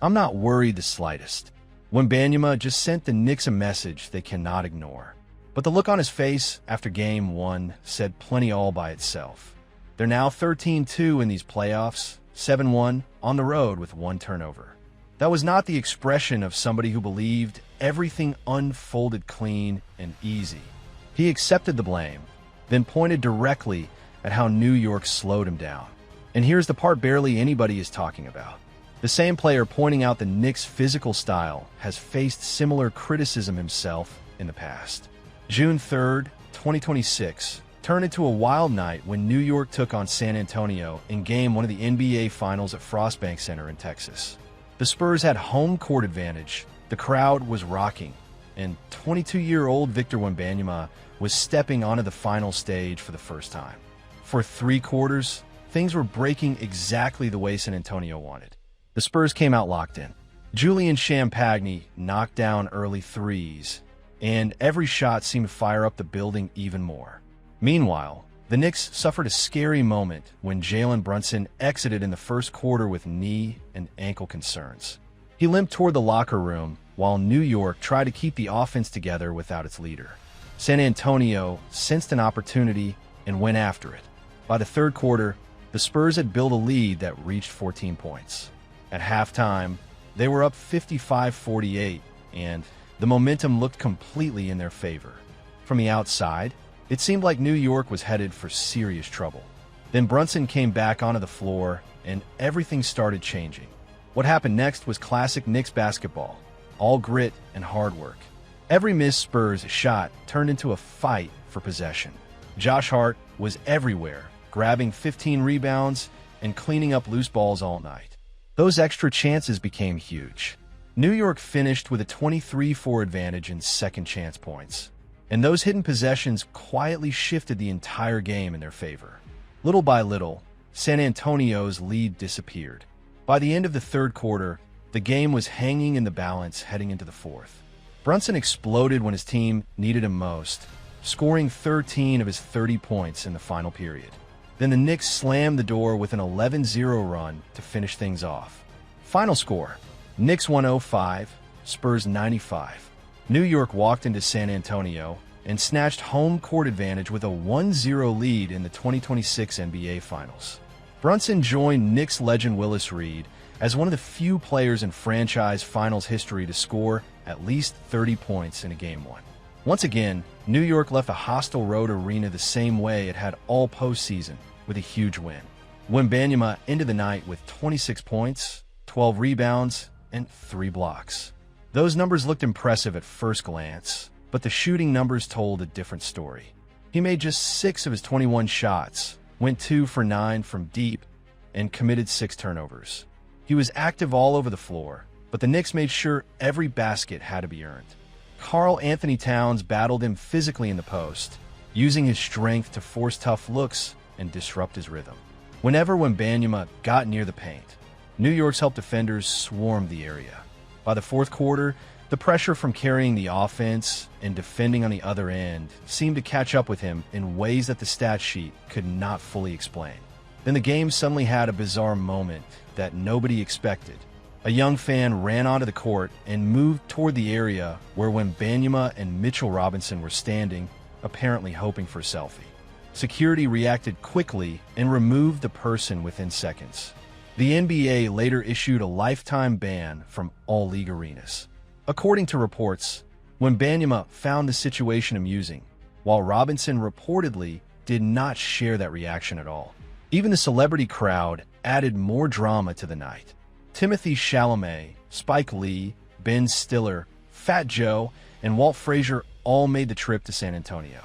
I'm not worried the slightest. Wembanyama just sent the Knicks a message they cannot ignore. But the look on his face after Game 1 said plenty all by itself. They're now 13-2 in these playoffs, 7-1 on the road with 1 turnover. That was not the expression of somebody who believed everything unfolded clean and easy. He accepted the blame, then pointed directly at how New York slowed him down. And here's the part barely anybody is talking about. The same player pointing out the Knicks' physical style has faced similar criticism himself in the past. June 3rd, 2026, turned into a wild night when New York took on San Antonio in Game 1 of the NBA Finals at Frostbank Center in Texas. The Spurs had home court advantage, the crowd was rocking, and 22-year-old Victor Wembanyama was stepping onto the final stage for the first time. For 3 quarters, things were breaking exactly the way San Antonio wanted. The Spurs came out locked in. Julian Champagny knocked down early threes, and every shot seemed to fire up the building even more. Meanwhile, the Knicks suffered a scary moment when Jalen Brunson exited in the first quarter with knee and ankle concerns. He limped toward the locker room while New York tried to keep the offense together without its leader. San Antonio sensed an opportunity and went after it. By the third quarter, the Spurs had built a lead that reached 14 points. At halftime, they were up 55-48, and the momentum looked completely in their favor. From the outside, it seemed like New York was headed for serious trouble. Then Brunson came back onto the floor, and everything started changing. What happened next was classic Knicks basketball, all grit and hard work. Every missed Spurs shot turned into a fight for possession. Josh Hart was everywhere, grabbing 15 rebounds and cleaning up loose balls all night. Those extra chances became huge. New York finished with a 23-4 advantage in second chance points, and those hidden possessions quietly shifted the entire game in their favor. Little by little, San Antonio's lead disappeared. By the end of the third quarter, the game was hanging in the balance heading into the fourth. Brunson exploded when his team needed him most, scoring 13 of his 30 points in the final period. Then the Knicks slammed the door with an 11-0 run to finish things off. Final score: Knicks 105, Spurs 95. New York walked into San Antonio and snatched home court advantage with a 1-0 lead in the 2026 NBA Finals. Brunson joined Knicks legend Willis Reed as one of the few players in franchise finals history to score at least 30 points in a Game 1. Once again, New York left a hostile road arena the same way it had all postseason, with a huge win. Wembanyama ended the night with 26 points, 12 rebounds, and 3 blocks. Those numbers looked impressive at first glance, but the shooting numbers told a different story. He made just 6 of his 21 shots, went 2 for 9 from deep, and committed 6 turnovers. He was active all over the floor, but the Knicks made sure every basket had to be earned. Karl Anthony Towns battled him physically in the post, using his strength to force tough looks and disrupt his rhythm. Whenever Wembanyama got near the paint, New York's help defenders swarmed the area. By the fourth quarter, the pressure from carrying the offense and defending on the other end seemed to catch up with him in ways that the stat sheet could not fully explain. Then the game suddenly had a bizarre moment that nobody expected. A young fan ran onto the court and moved toward the area where Wembanyama and Mitchell Robinson were standing, apparently hoping for a selfie. Security reacted quickly and removed the person within seconds. The NBA later issued a lifetime ban from all league arenas. According to reports, Wembanyama found the situation amusing, while Robinson reportedly did not share that reaction at all. Even the celebrity crowd added more drama to the night. Timothée Chalamet, Spike Lee, Ben Stiller, Fat Joe, and Walt Frazier all made the trip to San Antonio.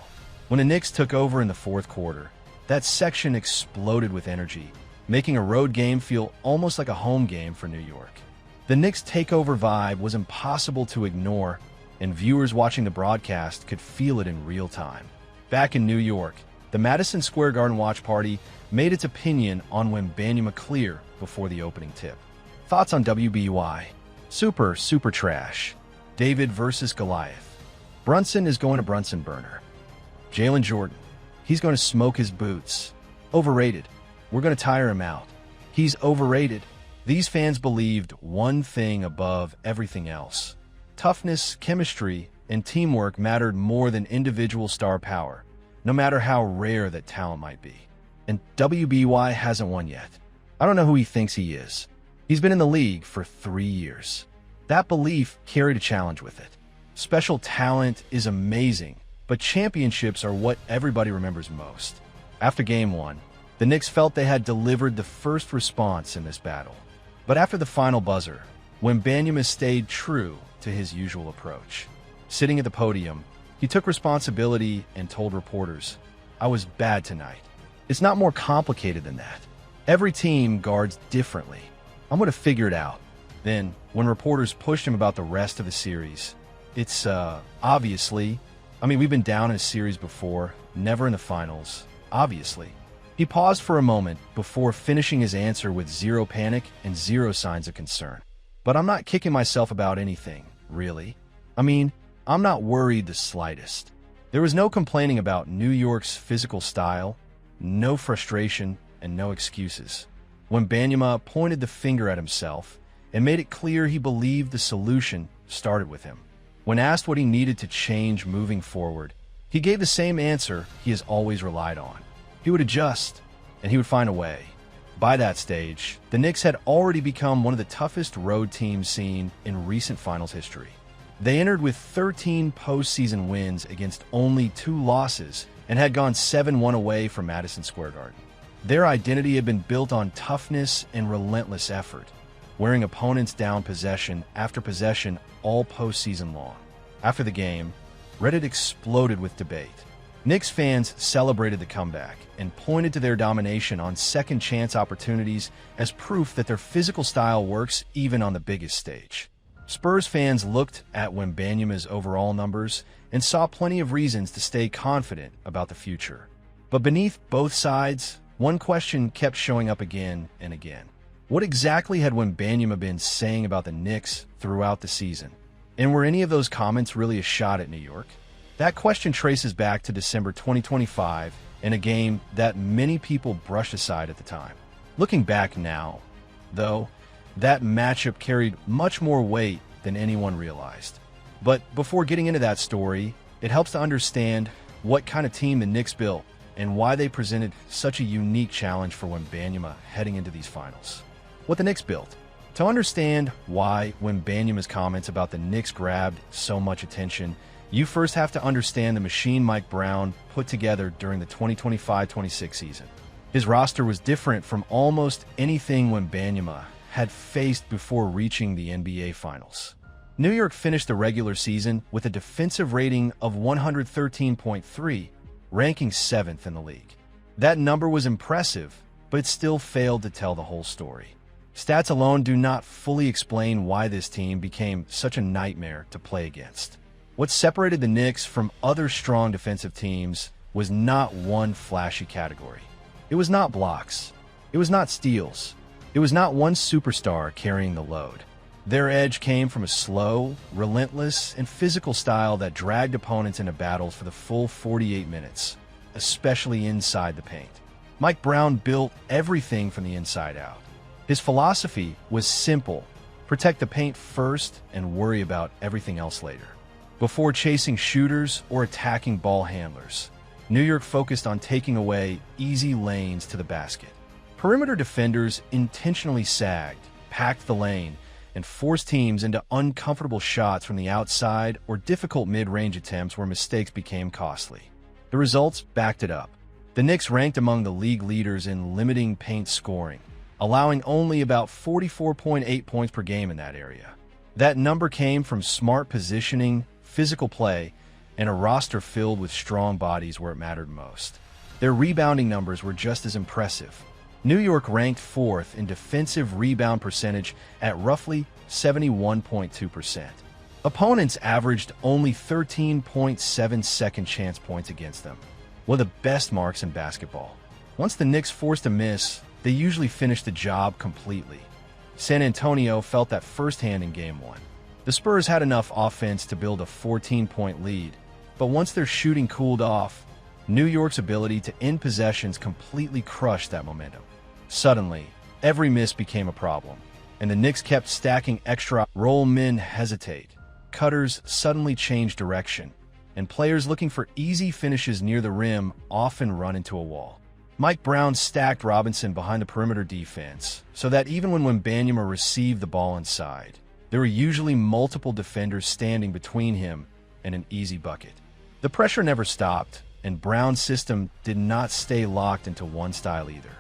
When the Knicks took over in the fourth quarter, that section exploded with energy, making a road game feel almost like a home game for New York. The Knicks' takeover vibe was impossible to ignore, and viewers watching the broadcast could feel it in real time. Back in New York, the Madison Square Garden watch party made its opinion on Wembanyama clear before the opening tip. Thoughts on WBY? Super trash. David versus Goliath. Brunson is going to Brunson burner. Jalen Jordan. He's going to smoke his boots. Overrated. We're going to tire him out. He's overrated. These fans believed one thing above everything else. Toughness, chemistry, and teamwork mattered more than individual star power, no matter how rare that talent might be. And WBY hasn't won yet. I don't know who he thinks he is. He's been in the league for 3 years. That belief carried a challenge with it. Special talent is amazing, but championships are what everybody remembers most. After Game 1, the Knicks felt they had delivered the first response in this battle. But after the final buzzer, Wembanyama stayed true to his usual approach. Sitting at the podium, he took responsibility and told reporters, "I was bad tonight." It's not more complicated than that. Every team guards differently. I'm going to figure it out. Then, when reporters pushed him about the rest of the series, it's, obviously, we've been down in a series before, never in the finals, obviously. He paused for a moment before finishing his answer with zero panic and zero signs of concern. But I'm not kicking myself about anything, really. I'm not worried the slightest. There was no complaining about New York's physical style, no frustration, and no excuses. Wembanyama pointed the finger at himself and made it clear he believed the solution started with him. When asked what he needed to change moving forward, he gave the same answer he has always relied on. He would adjust, and he would find a way. By that stage, the Knicks had already become one of the toughest road teams seen in recent finals history. They entered with 13 postseason wins against only 2 losses and had gone 7-1 away from Madison Square Garden. Their identity had been built on toughness and relentless effort, wearing opponents down possession after possession all postseason long. After the game, Reddit exploded with debate. Knicks fans celebrated the comeback and pointed to their domination on second-chance opportunities as proof that their physical style works even on the biggest stage. Spurs fans looked at Wembanyama's overall numbers and saw plenty of reasons to stay confident about the future. But beneath both sides, one question kept showing up again and again. What exactly had Wembanyama been saying about the Knicks throughout the season? And were any of those comments really a shot at New York? That question traces back to December 2025 in a game that many people brushed aside at the time. Looking back now, though, that matchup carried much more weight than anyone realized. But before getting into that story, it helps to understand what kind of team the Knicks built and why they presented such a unique challenge for Wembanyama heading into these finals. What the Knicks built. To understand why Wembanyama's comments about the Knicks grabbed so much attention, you first have to understand the machine Mike Brown put together during the 2025-26 season. His roster was different from almost anything Wembanyama had faced before reaching the NBA Finals. New York finished the regular season with a defensive rating of 113.3, ranking 7th in the league. That number was impressive, but it still failed to tell the whole story. Stats alone do not fully explain why this team became such a nightmare to play against. What separated the Knicks from other strong defensive teams was not one flashy category. It was not blocks. It was not steals. It was not one superstar carrying the load. Their edge came from a slow, relentless, and physical style that dragged opponents into battles for the full 48 minutes, especially inside the paint. Mike Brown built everything from the inside out. His philosophy was simple: protect the paint first and worry about everything else later. Before chasing shooters or attacking ball handlers, New York focused on taking away easy lanes to the basket. Perimeter defenders intentionally sagged, packed the lane, and forced teams into uncomfortable shots from the outside or difficult mid-range attempts where mistakes became costly. The results backed it up. The Knicks ranked among the league leaders in limiting paint scoring, allowing only about 44.8 points per game in that area. That number came from smart positioning, physical play, and a roster filled with strong bodies where it mattered most. Their rebounding numbers were just as impressive. New York ranked 4th in defensive rebound percentage at roughly 71.2%. Opponents averaged only 13.7 second chance points against them, one of the best marks in basketball. Once the Knicks forced a miss, they usually finished the job completely. San Antonio felt that firsthand in Game 1. The Spurs had enough offense to build a 14-point lead, but once their shooting cooled off, New York's ability to end possessions completely crushed that momentum. Suddenly, every miss became a problem. and the Knicks kept stacking extra. Roll men hesitate. Cutters suddenly change direction, and players looking for easy finishes near the rim often run into a wall. Mike Brown stacked Robinson behind the perimeter defense, so that even when Wembanyama received the ball inside, there were usually multiple defenders standing between him and an easy bucket. The pressure never stopped, and Brown's system did not stay locked into one style either.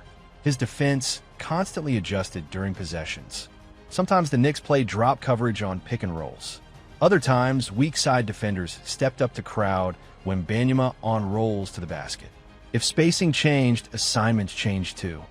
His defense constantly adjusted during possessions. Sometimes the Knicks played drop coverage on pick and rolls. Other times, weak side defenders stepped up to crowd Wembanyama on rolls to the basket. If spacing changed, assignments changed too.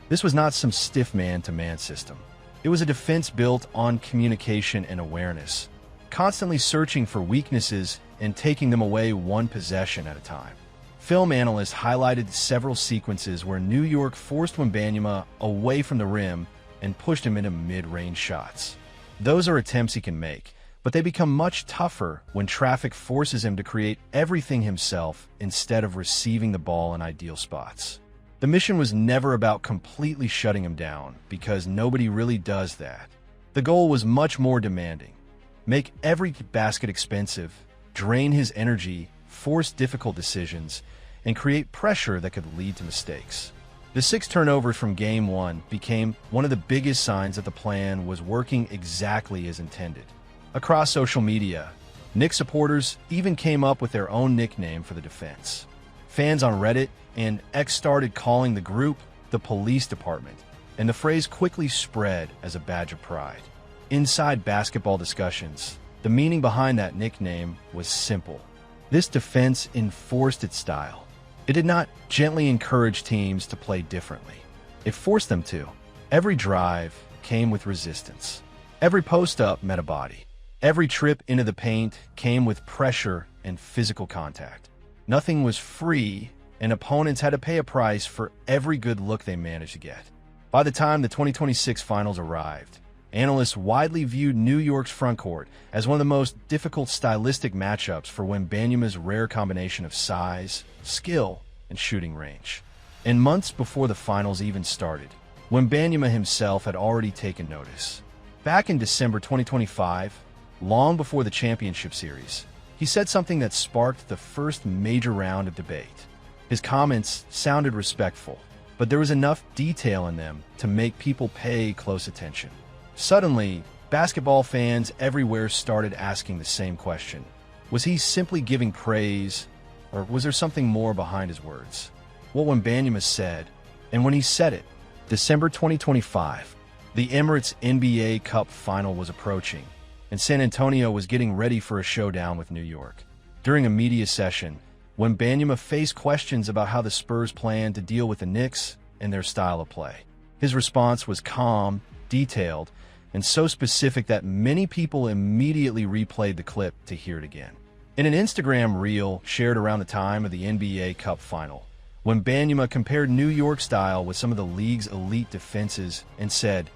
This was not some stiff man-to-man system. It was a defense built on communication and awareness, constantly searching for weaknesses and taking them away one possession at a time. Film analysts highlighted several sequences where New York forced Wembanyama away from the rim and pushed him into mid-range shots. Those are attempts he can make, but they become much tougher when traffic forces him to create everything himself instead of receiving the ball in ideal spots. The mission was never about completely shutting him down, because nobody really does that. The goal was much more demanding. Make every basket expensive, drain his energy, force difficult decisions, and create pressure that could lead to mistakes. The 6 turnovers from Game 1 became one of the biggest signs that the plan was working exactly as intended. Across social media, Knicks supporters even came up with their own nickname for the defense. Fans on Reddit and X started calling the group the police department, and the phrase quickly spread as a badge of pride. Inside basketball discussions, the meaning behind that nickname was simple. This defense enforced its style. It did not gently encourage teams to play differently. It forced them to. Every drive came with resistance. Every post-up met a body. Every trip into the paint came with pressure and physical contact. Nothing was free, and opponents had to pay a price for every good look they managed to get. By the time the 2026 finals arrived, analysts widely viewed New York's frontcourt as one of the most difficult stylistic matchups for Wembanyama's rare combination of size, skill, and shooting range. And months before the finals even started, Wembanyama himself had already taken notice. Back in December 2025, long before the championship series, he said something that sparked the first major round of debate. His comments sounded respectful, but there was enough detail in them to make people pay close attention. Suddenly, basketball fans everywhere started asking the same question. Was he simply giving praise, or was there something more behind his words? What Wembanyama said, and when he said it, December 2025, the Emirates NBA Cup final was approaching, and San Antonio was getting ready for a showdown with New York. During a media session, Wembanyama faced questions about how the Spurs planned to deal with the Knicks and their style of play. His response was calm, detailed, and so specific that many people immediately replayed the clip to hear it again. In an Instagram reel shared around the time of the NBA Cup final, Wembanyama compared New York style with some of the league's elite defenses and said,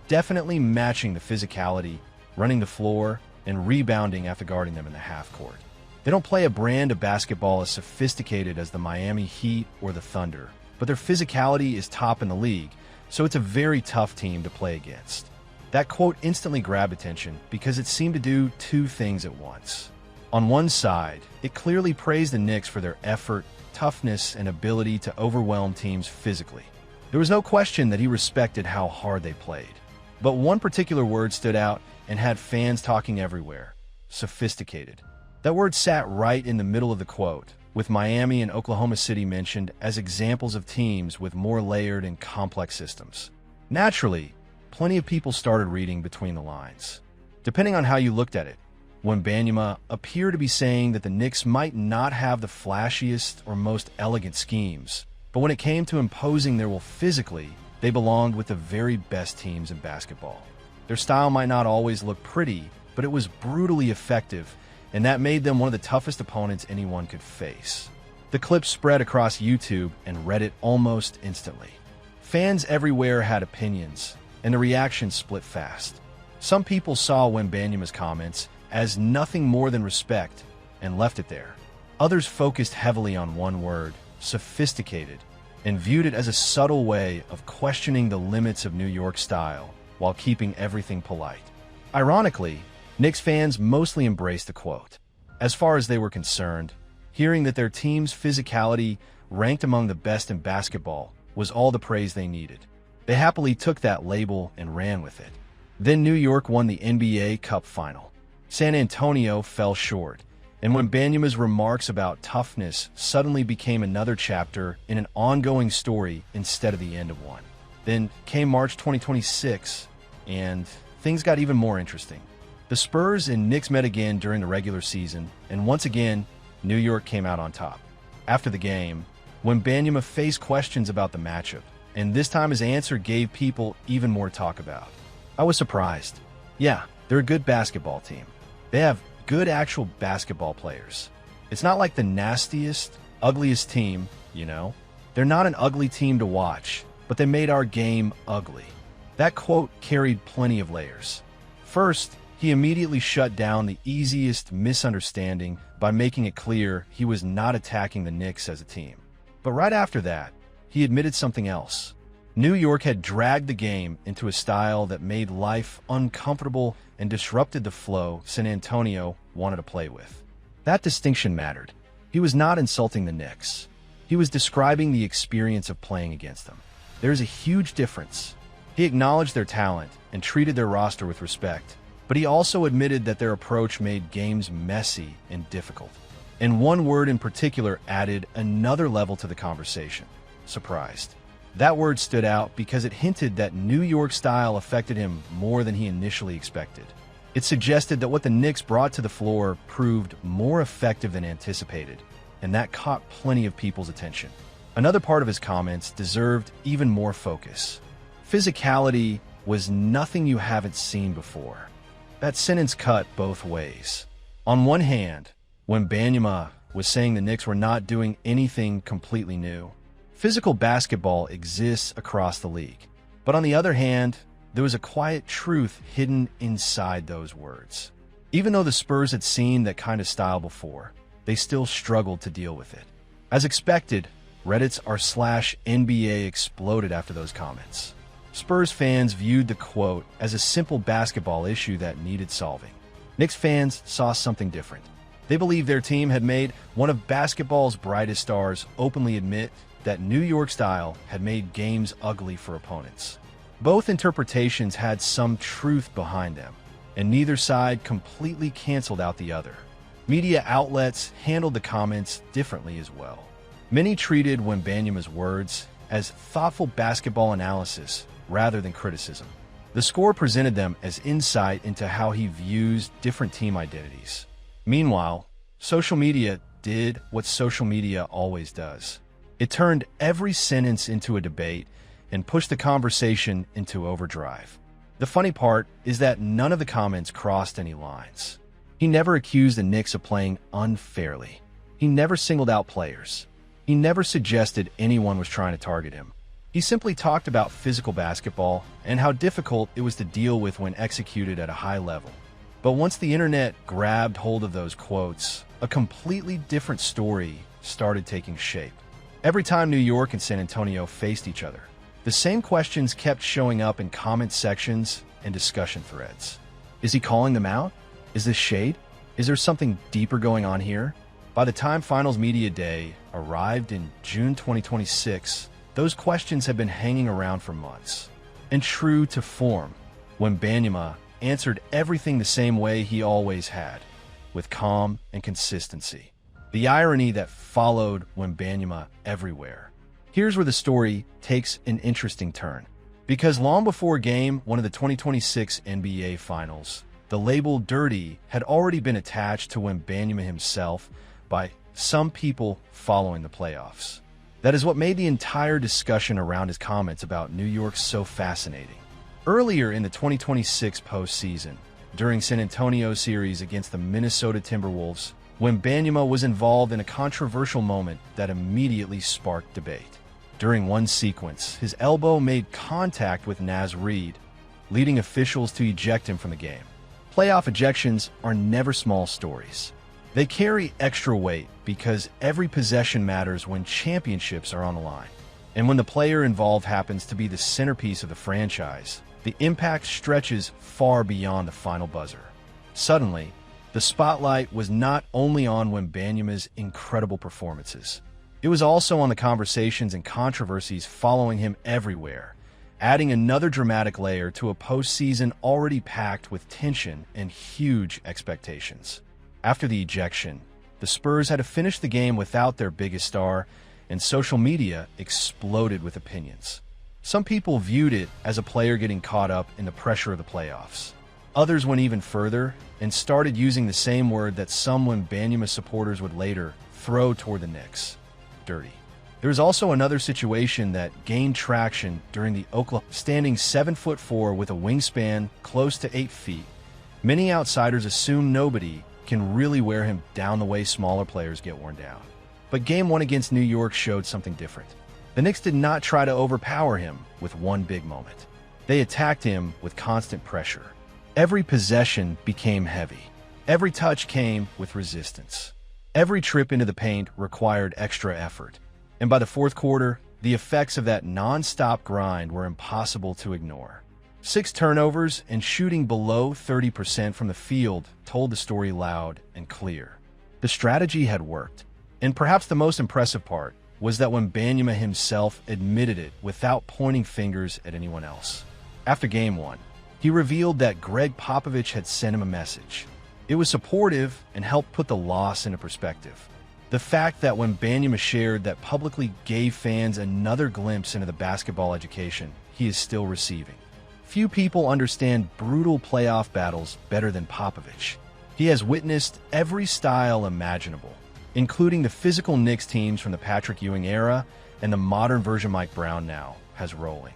"Definitely matching the physicality, running the floor, and rebounding after guarding them in the half court. They don't play a brand of basketball as sophisticated as the Miami Heat or the Thunder, but their physicality is top in the league, so it's a very tough team to play against." That quote instantly grabbed attention because it seemed to do two things at once. On one side, it clearly praised the Knicks for their effort, toughness, and ability to overwhelm teams physically. There was no question that he respected how hard they played. But one particular word stood out and had fans talking everywhere: sophisticated. That word sat right in the middle of the quote, with Miami and Oklahoma City mentioned as examples of teams with more layered and complex systems. Naturally, plenty of people started reading between the lines. Depending on how you looked at it, Wembanyama appeared to be saying that the Knicks might not have the flashiest or most elegant schemes, but when it came to imposing their will physically, they belonged with the very best teams in basketball. Their style might not always look pretty, but it was brutally effective, and that made them one of the toughest opponents anyone could face. The clip spread across YouTube and Reddit almost instantly. Fans everywhere had opinions, and the reaction split fast. Some people saw Wembanyama's comments as nothing more than respect and left it there. Others focused heavily on one word, sophisticated, and viewed it as a subtle way of questioning the limits of New York style while keeping everything polite. Ironically, Knicks fans mostly embraced the quote. As far as they were concerned, hearing that their team's physicality ranked among the best in basketball was all the praise they needed. They happily took that label and ran with it. Then New York won the NBA Cup final. San Antonio fell short, and Wembanyama's remarks about toughness suddenly became another chapter in an ongoing story instead of the end of one. Then came March 2026, and things got even more interesting. The Spurs and Knicks met again during the regular season, and once again, New York came out on top. After the game, Wembanyama faced questions about the matchup, and this time his answer gave people even more to talk about. I was surprised. Yeah, they're a good basketball team. They have good actual basketball players. It's not like the nastiest, ugliest team, you know? They're not an ugly team to watch, but they made our game ugly. That quote carried plenty of layers. First, he immediately shut down the easiest misunderstanding by making it clear he was not attacking the Knicks as a team. But right after that, he admitted something else. New York had dragged the game into a style that made life uncomfortable and disrupted the flow San Antonio wanted to play with. That distinction mattered. He was not insulting the Knicks. He was describing the experience of playing against them. There's a huge difference. He acknowledged their talent and treated their roster with respect, but he also admitted that their approach made games messy and difficult. And one word in particular added another level to the conversation: surprised. That word stood out because it hinted that New York style affected him more than he initially expected. It suggested that what the Knicks brought to the floor proved more effective than anticipated, and that caught plenty of people's attention. Another part of his comments deserved even more focus. Physicality was nothing you haven't seen before. That sentence cut both ways. On one hand, Wembanyama was saying the Knicks were not doing anything completely new. Physical basketball exists across the league. But on the other hand, there was a quiet truth hidden inside those words. Even though the Spurs had seen that kind of style before, they still struggled to deal with it. As expected, Reddit's r/NBA exploded after those comments. Spurs fans viewed the quote as a simple basketball issue that needed solving. Knicks fans saw something different. They believed their team had made one of basketball's brightest stars openly admit that New York style had made games ugly for opponents. Both interpretations had some truth behind them, and neither side completely canceled out the other. Media outlets handled the comments differently as well. Many treated Wembanyama's words as thoughtful basketball analysis rather than criticism. The score presented them as insight into how he views different team identities. Meanwhile, social media did what social media always does. It turned every sentence into a debate and pushed the conversation into overdrive. The funny part is that none of the comments crossed any lines. He never accused the Knicks of playing unfairly. He never singled out players. He never suggested anyone was trying to target him. He simply talked about physical basketball and how difficult it was to deal with when executed at a high level. But once the internet grabbed hold of those quotes, a completely different story started taking shape. Every time New York and San Antonio faced each other, the same questions kept showing up in comment sections and discussion threads. Is he calling them out? Is this shade? Is there something deeper going on here? By the time Finals Media Day arrived in June 2026, those questions had been hanging around for months. And true to form, Wembanyama answered everything the same way he always had, with calm and consistency. The irony that followed Wembanyama everywhere. Here's where the story takes an interesting turn. Because long before Game 1 of the 2026 NBA Finals, the label Dirty had already been attached to Wembanyama himself by some people following the playoffs. That is what made the entire discussion around his comments about New York so fascinating. Earlier in the 2026 postseason, during San Antonio's series against the Minnesota Timberwolves, Wembanyama was involved in a controversial moment that immediately sparked debate. During one sequence, his elbow made contact with Naz Reid, leading officials to eject him from the game. Playoff ejections are never small stories. They carry extra weight because every possession matters when championships are on the line. And when the player involved happens to be the centerpiece of the franchise, The impact stretches far beyond the final buzzer. Suddenly, the spotlight was not only on Wembanyama's incredible performances. It was also on the conversations and controversies following him everywhere, adding another dramatic layer to a postseason already packed with tension and huge expectations. After the ejection, the Spurs had to finish the game without their biggest star, and social media exploded with opinions. Some people viewed it as a player getting caught up in the pressure of the playoffs. Others went even further and started using the same word that some Wembanyama supporters would later throw toward the Knicks: dirty. There was also another situation that gained traction during the Oklahoma. Standing 7'4" with a wingspan close to 8 feet, many outsiders assume nobody can really wear him down the way smaller players get worn down. But Game 1 against New York showed something different. The Knicks did not try to overpower him with one big moment. They attacked him with constant pressure. Every possession became heavy. Every touch came with resistance. Every trip into the paint required extra effort. And by the fourth quarter, the effects of that non-stop grind were impossible to ignore. 6 turnovers and shooting below 30% from the field told the story loud and clear. The strategy had worked, and perhaps the most impressive part was that Wembanyama himself admitted it without pointing fingers at anyone else. After Game 1, he revealed that Greg Popovich had sent him a message. It was supportive and helped put the loss into perspective. The fact that Wembanyama shared that publicly gave fans another glimpse into the basketball education he is still receiving. Few people understand brutal playoff battles better than Popovich. He has witnessed every style imaginable, including the physical Knicks teams from the Patrick Ewing era and the modern version Mike Brown now has rolling.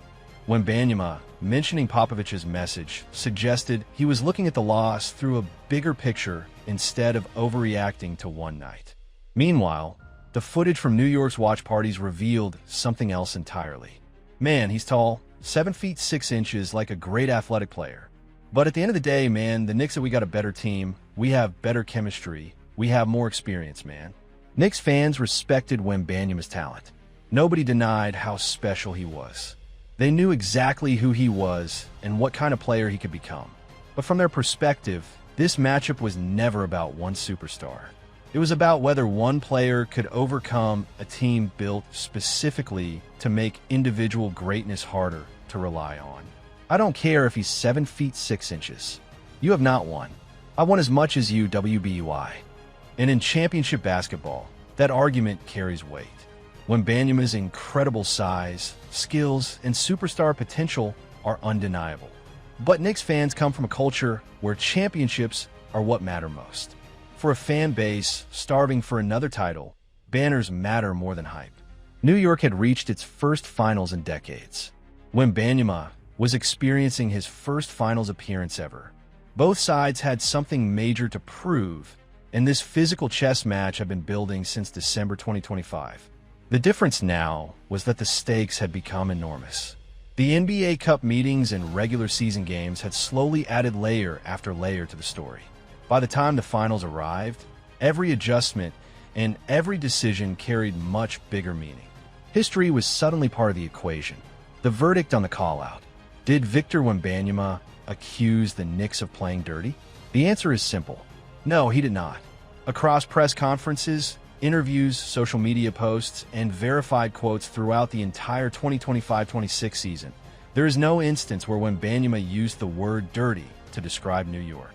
Wembanyama, mentioning Popovich's message, suggested he was looking at the loss through a bigger picture instead of overreacting to one night. Meanwhile, the footage from New York's watch parties revealed something else entirely. Man, he's tall, 7 feet 6 inches, like a great athletic player. But at the end of the day, man, the Knicks said we got a better team, we have better chemistry, we have more experience, man. Knicks fans respected Wembanyama's talent. Nobody denied how special he was. They knew exactly who he was and what kind of player he could become. But from their perspective, this matchup was never about one superstar. It was about whether one player could overcome a team built specifically to make individual greatness harder to rely on. I don't care if he's 7 feet 6 inches. You have not won. I won as much as you, WBY. And in championship basketball, that argument carries weight. Wembanyama's incredible size, skills, and superstar potential are undeniable. But Knicks fans come from a culture where championships are what matter most. For a fan base starving for another title, banners matter more than hype. New York had reached its first finals in decades. Wembanyama was experiencing his first finals appearance ever. Both sides had something major to prove, and this physical chess match had been building since December 2025. The difference now was that the stakes had become enormous. The NBA Cup meetings and regular season games had slowly added layer after layer to the story. By the time the finals arrived, every adjustment and every decision carried much bigger meaning. History was suddenly part of the equation. The verdict on the call-out. Did Victor Wembanyama accuse the Knicks of playing dirty? The answer is simple. No, he did not. Across press conferences, interviews, social media posts, and verified quotes throughout the entire 2025-26 season, there is no instance where Wembanyama used the word dirty to describe New York.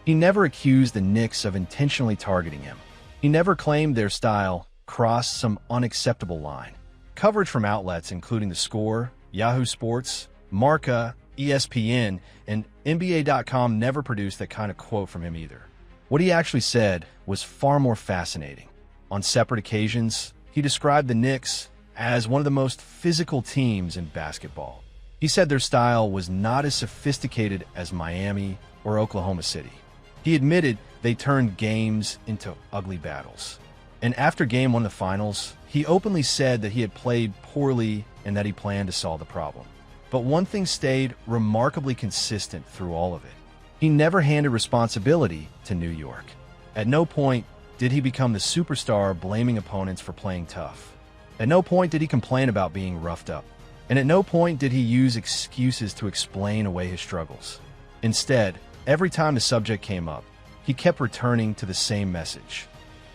He never accused the Knicks of intentionally targeting him. He never claimed their style crossed some unacceptable line. Coverage from outlets including The Score, Yahoo Sports, Marca, ESPN, and NBA.com never produced that kind of quote from him either. What he actually said was far more fascinating. On separate occasions, he described the Knicks as one of the most physical teams in basketball. He said their style was not as sophisticated as Miami or Oklahoma City. He admitted they turned games into ugly battles. And after Game 1 of the finals, he openly said that he had played poorly and that he planned to solve the problem. But one thing stayed remarkably consistent through all of it. He never handed responsibility to New York. At no point did he become the superstar blaming opponents for playing tough. At no point did he complain about being roughed up. And at no point did he use excuses to explain away his struggles. Instead, every time the subject came up, he kept returning to the same message.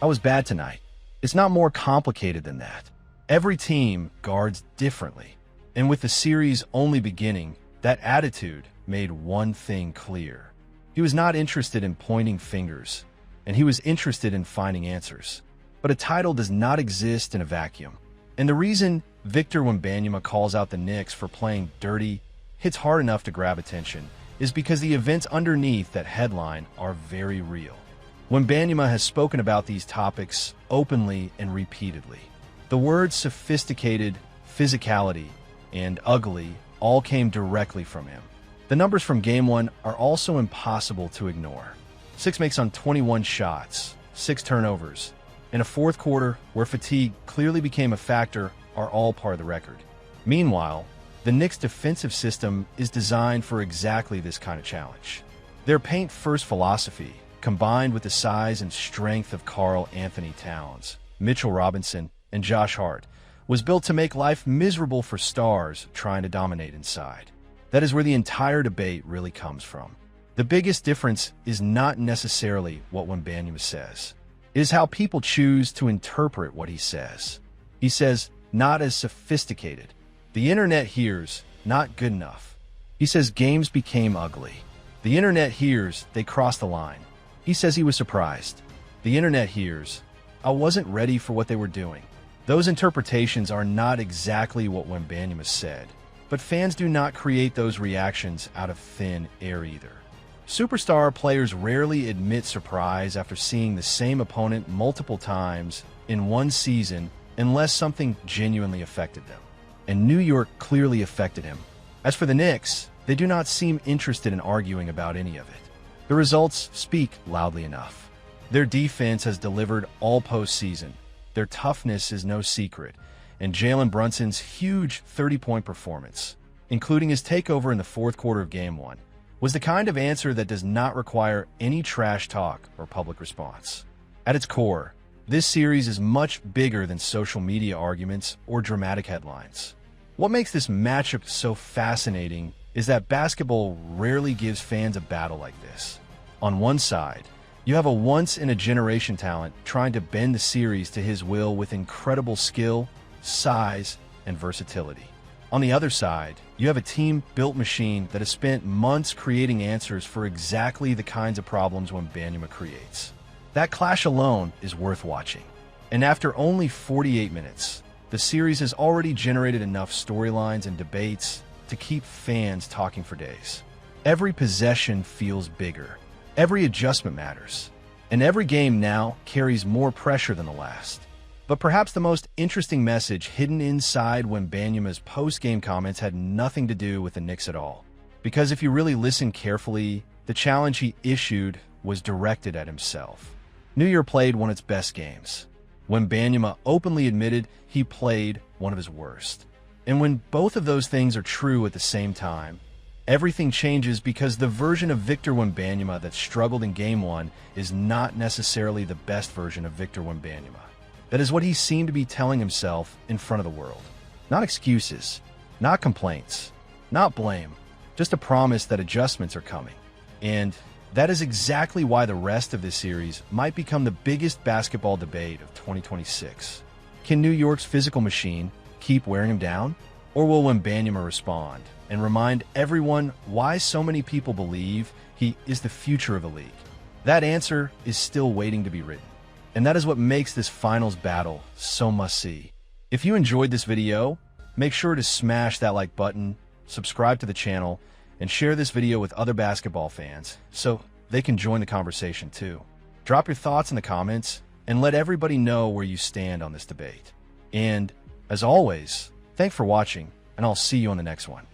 I was bad tonight. It's not more complicated than that. Every team guards differently. And with the series only beginning, that attitude made one thing clear. He was not interested in pointing fingers, and he was interested in finding answers. But a title does not exist in a vacuum. And the reason Victor Wembanyama calls out the Knicks for playing dirty hits hard enough to grab attention is because the events underneath that headline are very real. Wembanyama has spoken about these topics openly and repeatedly. The words sophisticated, physicality, and ugly all came directly from him. The numbers from Game 1 are also impossible to ignore. 6 makes on 21 shots, 6 turnovers, and a fourth quarter where fatigue clearly became a factor are all part of the record. Meanwhile, the Knicks' defensive system is designed for exactly this kind of challenge. Their paint-first philosophy, combined with the size and strength of Karl Anthony Towns, Mitchell Robinson, and Josh Hart, was built to make life miserable for stars trying to dominate inside. That is where the entire debate really comes from. The biggest difference is not necessarily what Wembanyama says. It is how people choose to interpret what he says. He says, not as sophisticated. The internet hears, not good enough. He says games became ugly. The internet hears, they crossed the line. He says he was surprised. The internet hears, I wasn't ready for what they were doing. Those interpretations are not exactly what Wembanyama said, but fans do not create those reactions out of thin air either. Superstar players rarely admit surprise after seeing the same opponent multiple times in one season unless something genuinely affected them. And New York clearly affected him. As for the Knicks, they do not seem interested in arguing about any of it. The results speak loudly enough. Their defense has delivered all postseason. Their toughness is no secret, and Jalen Brunson's huge 30-point performance, including his takeover in the fourth quarter of Game 1, was the kind of answer that does not require any trash talk or public response. At its core, this series is much bigger than social media arguments or dramatic headlines. What makes this matchup so fascinating is that basketball rarely gives fans a battle like this. On one side, you have a once-in-a-generation talent trying to bend the series to his will with incredible skill, size, and versatility. On the other side, you have a team-built machine that has spent months creating answers for exactly the kinds of problems Wembanyama creates. That clash alone is worth watching. And after only 48 minutes, the series has already generated enough storylines and debates to keep fans talking for days. Every possession feels bigger. Every adjustment matters. And every game now carries more pressure than the last. But perhaps the most interesting message hidden inside Wembanyama's post-game comments had nothing to do with the Knicks at all. Because if you really listen carefully, the challenge he issued was directed at himself. New York played one of its best games. Wembanyama openly admitted he played one of his worst. And when both of those things are true at the same time, everything changes because the version of Victor Wembanyama that struggled in Game 1 is not necessarily the best version of Victor Wembanyama. That is what he seemed to be telling himself in front of the world. Not excuses, not complaints, not blame, just a promise that adjustments are coming. And that is exactly why the rest of this series might become the biggest basketball debate of 2026. Can New York's physical machine keep wearing him down? Or will Wembanyama respond and remind everyone why so many people believe he is the future of the league? That answer is still waiting to be written. And that is what makes this finals battle so must-see. If you enjoyed this video, make sure to smash that like button, subscribe to the channel, and share this video with other basketball fans so they can join the conversation too. Drop your thoughts in the comments and let everybody know where you stand on this debate. And, as always, thanks for watching, and I'll see you on the next one.